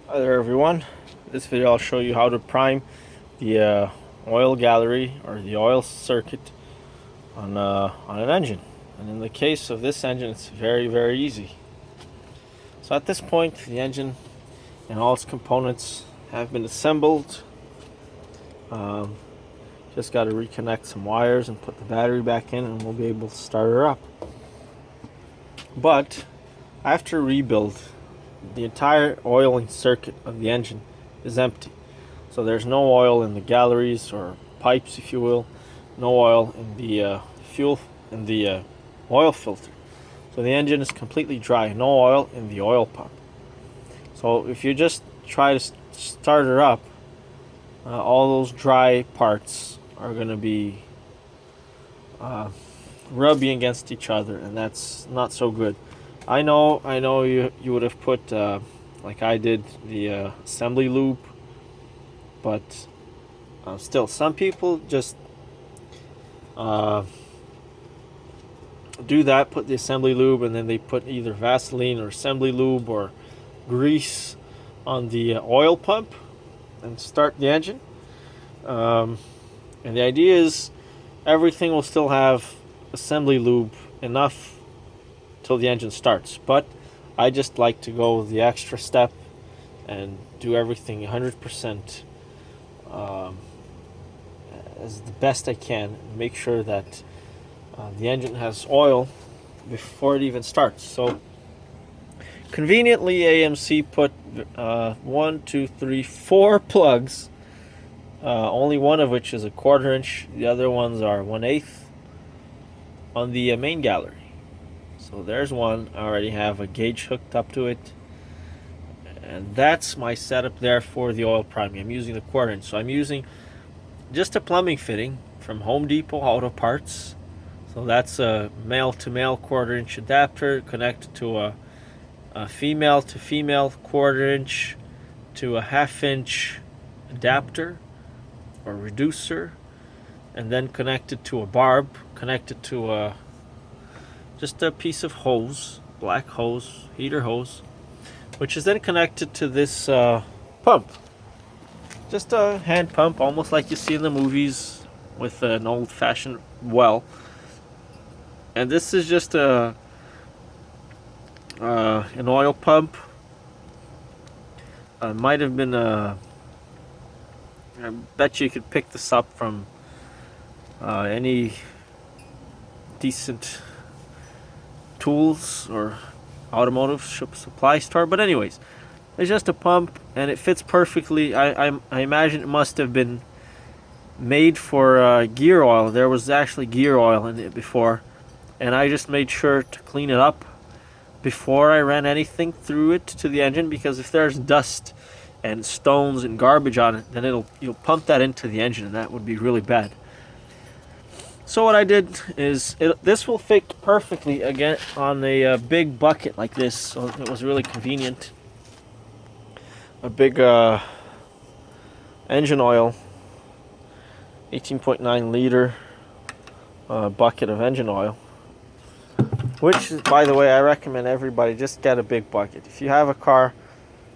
Hi there everyone. In this video I'll show you how to prime the oil gallery or the oil circuit on an engine. And in the case of this engine it's very easy. So at this point the engine and all its components have been assembled. Um, just got to reconnect some wires and put the battery back in and we'll be able to start her up. But after rebuild, the entire oiling circuit of the engine is empty. So there's no oil in the galleries or pipes, if you will, no oil in the fuel in the oil filter. So the engine is completely dry, no oil in the oil pump. So if you just try to start her up, all those dry parts are going to be rubbing against each other, and that's not so good. I know you would have put like I did the assembly lube, but still some people just do that, put the assembly lube, and then they put either Vaseline or assembly lube or grease on the oil pump and start the engine. And the idea is everything will still have assembly lube enough till the engine starts, but I just like to go the extra step and do everything 100% as the best I can, and make sure that the engine has oil before it even starts. So conveniently AMC put 4 plugs, only one of which is a 1/4 inch, the other ones are 1/8 on the main gallery. So there's one. I already have a gauge hooked up to it, and that's my setup there for the oil priming. I'm using the 1/4 inch, so I'm using just a plumbing fitting from Home Depot Auto Parts. So that's a male to male 1/4 inch adapter connected to a female to female 1/4 inch to a 1/2 inch adapter or reducer, and then connected to a barb, connected to just a piece of hose, black hose, heater hose, which is then connected to this pump. Just a hand pump, almost like you see in the movies with an old-fashioned well. And this is just an oil pump. Might have been I bet you could pick this up from any decent tools or automotive supply store. But anyways, it's just a pump and it fits perfectly. I imagine it must have been made for gear oil. There was actually gear oil in it before, and I just made sure to clean it up before I ran anything through it to the engine, because if there's dust and stones and garbage on it, then you'll pump that into the engine, and that would be really bad. So what I did is, this will fit perfectly again on a big bucket like this, so it was really convenient. A big engine oil, 18.9 liter bucket of engine oil, which, by the way, I recommend everybody just get a big bucket. If you have a car,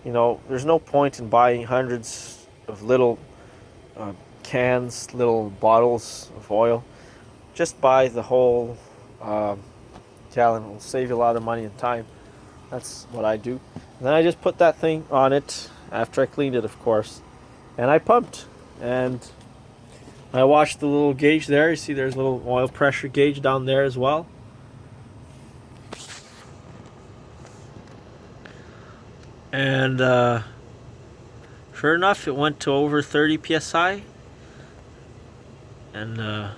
you know, there's no point in buying hundreds of little cans, little bottles of oil. Just buy the whole gallon. It will save you a lot of money and time. That's what I do. And then I just put that thing on it after I cleaned it, of course, and I pumped. And I watched the little gauge there. You see there's a little oil pressure gauge down there as well. And sure enough, it went to over 30 psi. And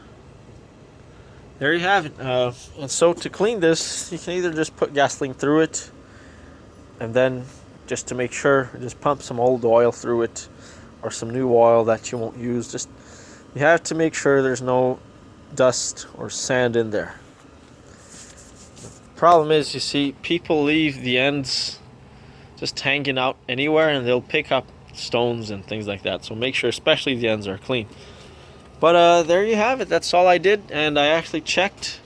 there you have it. And so to clean this, you can either just put gasoline through it, and then just to make sure, just pump some old oil through it, or some new oil that you won't use. Just, you have to make sure there's no dust or sand in there. The problem is, you see, people leave the ends just hanging out anywhere, and they'll pick up stones and things like that. So make sure, especially the ends, are clean. But there you have it. That's all I did, and I actually checked,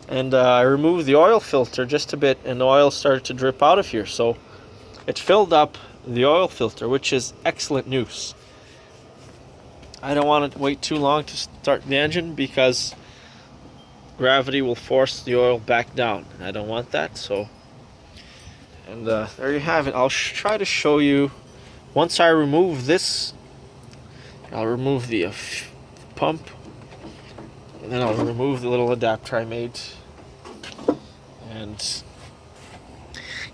and I removed the oil filter just a bit, and the oil started to drip out of here. So it filled up the oil filter, which is excellent news. I don't want to wait too long to start the engine because gravity will force the oil back down. I don't want that, so. And there you have it. I'll try to show you once I remove this. I'll remove the pump, and then I'll remove the little adapter I made, and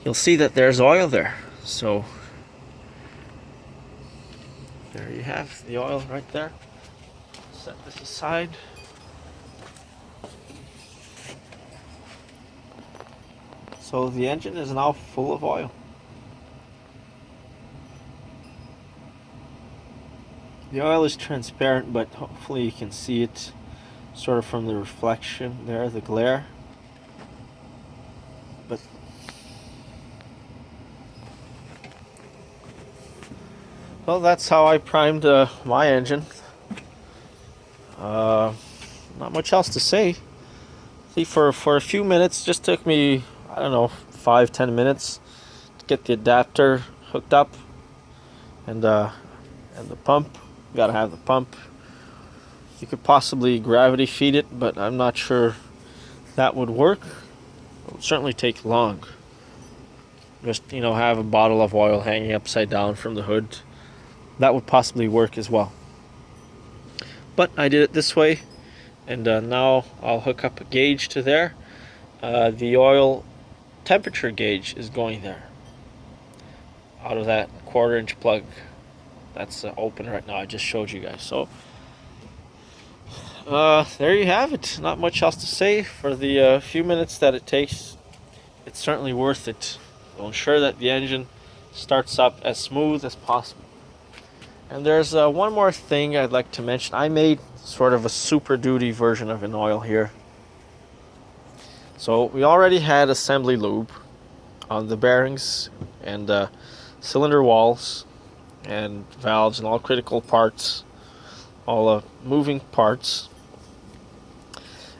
you'll see that there's oil there. So there you have the oil right there. Set this aside. So the engine is now full of oil. The oil is transparent, but hopefully you can see it sort of from the reflection there, the glare. But well, that's how I primed my engine. Not much else to say. See, for a few minutes, just took me, I don't know, 5-10 minutes to get the adapter hooked up, and the pump. Gotta have the pump. You could possibly gravity feed it, but I'm not sure that would work. It would certainly take long. Just, have a bottle of oil hanging upside down from the hood. That would possibly work as well. But I did it this way, and now I'll hook up a gauge to there. The oil temperature gauge is going there out of that 1/4-inch plug. That's open right now. I just showed you guys. So there you have it. Not much else to say. For the few minutes that it takes, it's certainly worth it. We'll ensure that the engine starts up as smooth as possible. And there's one more thing I'd like to mention. I made sort of a Super Duty version of an oil here. So we already had assembly lube on the bearings and cylinder walls and valves and all critical parts, all moving parts.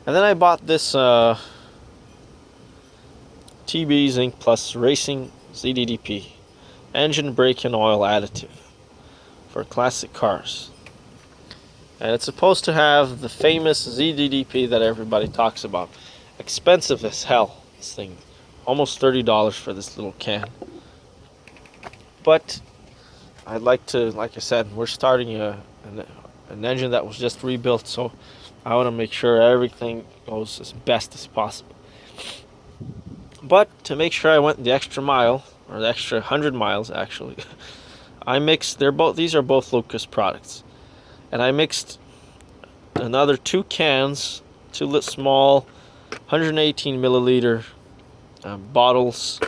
And then I bought this TB Zinc Plus Racing ZDDP engine brake and oil additive for classic cars. And it's supposed to have the famous ZDDP that everybody talks about. Expensive as hell, this thing. Almost $30 for this little can. But I'd like to, like I said, we're starting an engine that was just rebuilt, so I want to make sure everything goes as best as possible. But to make sure I went the extra mile, or the extra 100 miles actually, I mixed, these are both Lucas products, and I mixed another 2 cans, 2 small 118 milliliter bottles